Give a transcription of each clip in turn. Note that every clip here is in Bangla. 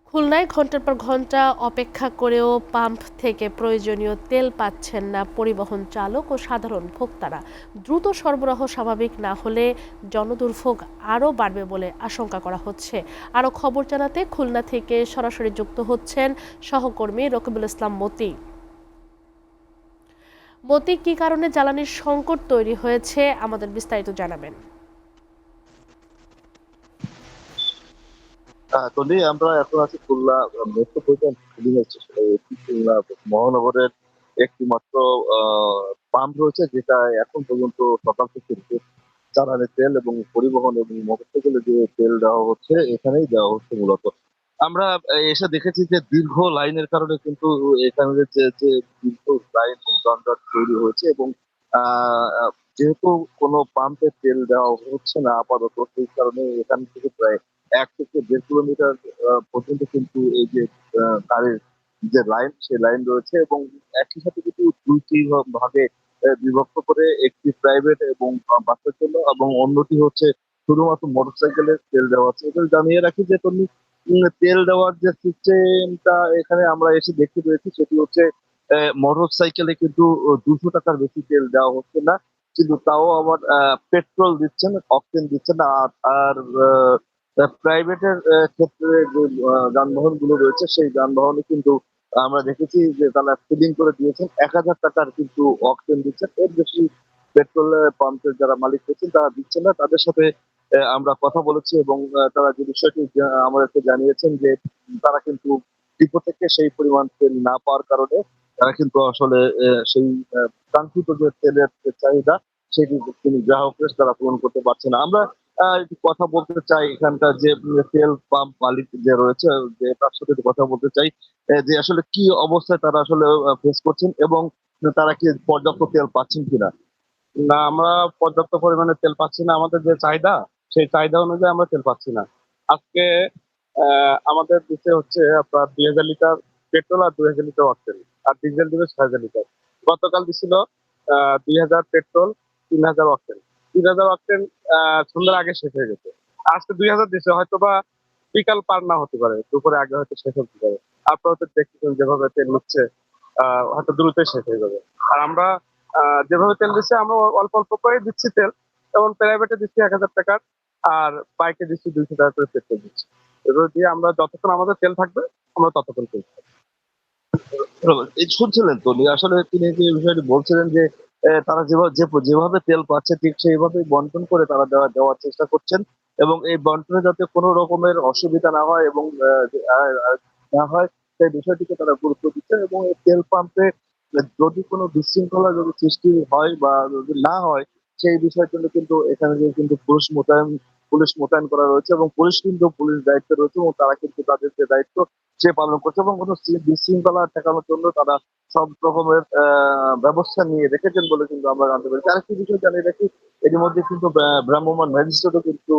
খুলনায় ঘন্টার পর ঘন্টা অপেক্ষা করেও পাম্প থেকে প্রয়োজনীয় তেল পাচ্ছেন না পরিবহন চালক ও সাধারণ ভোক্তারা। দ্রুত সরবরাহ স্বাভাবিক না হলে জনদুর্ভোগ আরও বাড়বে বলে আশঙ্কা করা হচ্ছে। আরও খবর জানাতে খুলনা থেকে সরাসরি যুক্ত হচ্ছেন সহকর্মী রকিবুল ইসলাম মতি। মতি, কি কারণে জ্বালানির সংকট তৈরি হয়েছে আমাদের বিস্তারিত জানাবেন। তবে আমরা এখন আছি খুলনা মেট্রোপলিটন খুলনা মহানগরের একটি মাত্র পাম্প রয়েছে, যেটা এখন পর্যন্ত সকাল থেকে জ্বালানি তেল এবং পরিবহন এবং মোটরসাইকেলে যে তেল দেওয়া হচ্ছে এখানেই দেওয়া হচ্ছে মূলত। আমরা এসে দেখেছি যে দীর্ঘ লাইনের কারণে কিন্তু এখানে যে দীর্ঘ লাইন যানজট তৈরি হয়েছে এবং যেহেতু কোনো পাম্পে তেল দেওয়া হচ্ছে না আপাতত, সেই কারণে এখান থেকে প্রায় 1 থেকে 1.5 কিলোমিটার পর্যন্ত কিন্তু এই যে গাড়ির যে লাইন, সেই লাইন রয়েছে এবং একই সাথে কিন্তু দুইটি ভাগে বিভক্ত করে, একটি প্রাইভেট এবং বাসের জন্য এবং অন্যটি হচ্ছে শুধুমাত্র মোটরসাইকেলের তেল দেওয়া হচ্ছে। এটা জানিয়ে রাখি যে তুমি তেল দেওয়ার যে সিস্টেমটা এখানে আমরা এসে দেখতে পেয়েছি, সেটি হচ্ছে মোটরসাইকেলে কিন্তু 200 টাকার বেশি তেল দেওয়া হচ্ছে না, কিন্তু তাও আবার পেট্রোল দিচ্ছেন, অকটেন দিচ্ছেন। আর প্রাইভেটের ক্ষেত্রে যে যানবাহন গুলো রয়েছে, সেই যানবাহনে কিন্তু আমরা দেখেছি যে তারা ফিলিং করে দিয়েছেন 1,000 টাকার কিন্তু অকটেন দিচ্ছেন, এর বেশি পেট্রোল পাম্পের যারা মালিক রয়েছেন তারা দিচ্ছেন না। তাদের সাথে আমরা কথা বলেছি এবং তারা যে বিষয়টি আমাদেরকে জানিয়েছেন যে তারা কিন্তু ডিপো থেকে সেই পরিমাণ তেল না পাওয়ার কারণে তারা কিন্তু আসলে সেই কাঙ্ক্ষিত যে তেলের যে চাহিদা, সেটি তিনি গ্রাহকদের তারা পূরণ করতে পারছে না। আমরা একটু কথা বলতে চাই এখানকার যে তেল পাম্প মালিক যে রয়েছে, যে তার সাথে একটু কথা বলতে চাই যে আসলে কি অবস্থায় তারা আসলে ফেস করছেন এবং তারা কি পর্যাপ্ত তেল পাচ্ছেন কিনা। না, আমরা পর্যাপ্ত পরিমাণে তেল পাচ্ছি না। আমাদের যে চাহিদা, সেই চাহিদা অনুযায়ী আমরা তেল পাচ্ছি না। আজকে আমাদের দিতে হচ্ছে আপনার 2,000 লিটার পেট্রোল আর 2,000 লিটার অকটেন, আর ডিজেল দিবে 6,000 লিটার। গতকাল দিছিল 2,000 পেট্রোল, 3,000 অকটেন। 3,000 অকটেন সন্ধ্যার আগে শেষ হয়ে গেছে। আজকে 2,000 দিচ্ছে, হয়তো বা বিকাল পার না হতে পারে, দুপুরে আগে হয়তো শেষ হতে পারে। আপনারা তো দেখতেছেন যেভাবে তেল নিচ্ছে, হয়তো দ্রুতই শেষ হয়ে যাবে। আর আমরা যেভাবে তেল দিচ্ছি, আমরা অল্প অল্প করে দিচ্ছি তেল। যেমন প্রাইভেটে দিচ্ছি 1,000 টাকার, আর বাইকে দিচ্ছি 200 টাকা করে পেট্রোল দিচ্ছি। এগুলো দিয়ে আমরা যতক্ষণ আমাদের তেল থাকবে, আমরা ততক্ষণ তেল খাবো। এই শুনছিলেন তো আসলে তিনি যে বিষয়টি বলছিলেন যে তারা যেভাবে তেল পাচ্ছে ঠিক সেইভাবেই বন্টন করে তারা দেওয়ার চেষ্টা করছেন এবং এই বন্টনে যাতে কোনো রকমের অসুবিধা না হয় এবং না হয় সেই বিষয়টিকে তারা গুরুত্ব দিচ্ছেন এবং এই তেল পাম্পে যদি কোনো বিশৃঙ্খলা যদি সৃষ্টি হয় বা যদি না হয়, সেই বিষয়ের জন্য কিন্তু এখানে যে কিন্তু পুলিশ মোতায়েন করা রয়েছে এবং পুলিশ দায়িত্বে রয়েছে এবং তারা কিন্তু তাদের যে দায়িত্ব সে পালন করছে এবং কোনো বিশৃঙ্খলা ঠেকানোর জন্য তারা সব রকমের ব্যবস্থা নিয়ে রেখেছেন বলে কিন্তু আমরা জানতে পেরেছি। আরেকটি বিষয় জানিয়ে রাখি, এর মধ্যে কিন্তু ভ্রাম্যমাণ ম্যাজিস্ট্রেটও কিন্তু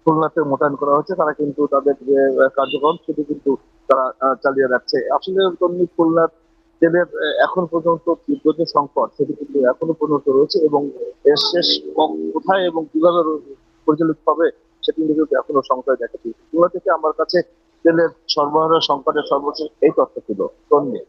খুলনাতে মোতায়েন করা হচ্ছে। তারা কিন্তু তাদের যে কার্যক্রম সেটি কিন্তু তারা চালিয়ে যাচ্ছে। আসলে তেমনি খুলনার তেলের এখন পর্যন্ত তীব্র যে সংকট, সেটি কিন্তু এখনো পর্যন্ত রয়েছে এবং এর শেষ কোথায় এবং কিভাবে পরিচালিত হবে সেটি নিয়ে কিন্তু এখনো সংশয় দেখা দিচ্ছে। খুলনা থেকে আমার কাছে তেলের সরবরাহ সংকটের সর্বশেষ এই তথ্য ছিল। ধন্যবাদ।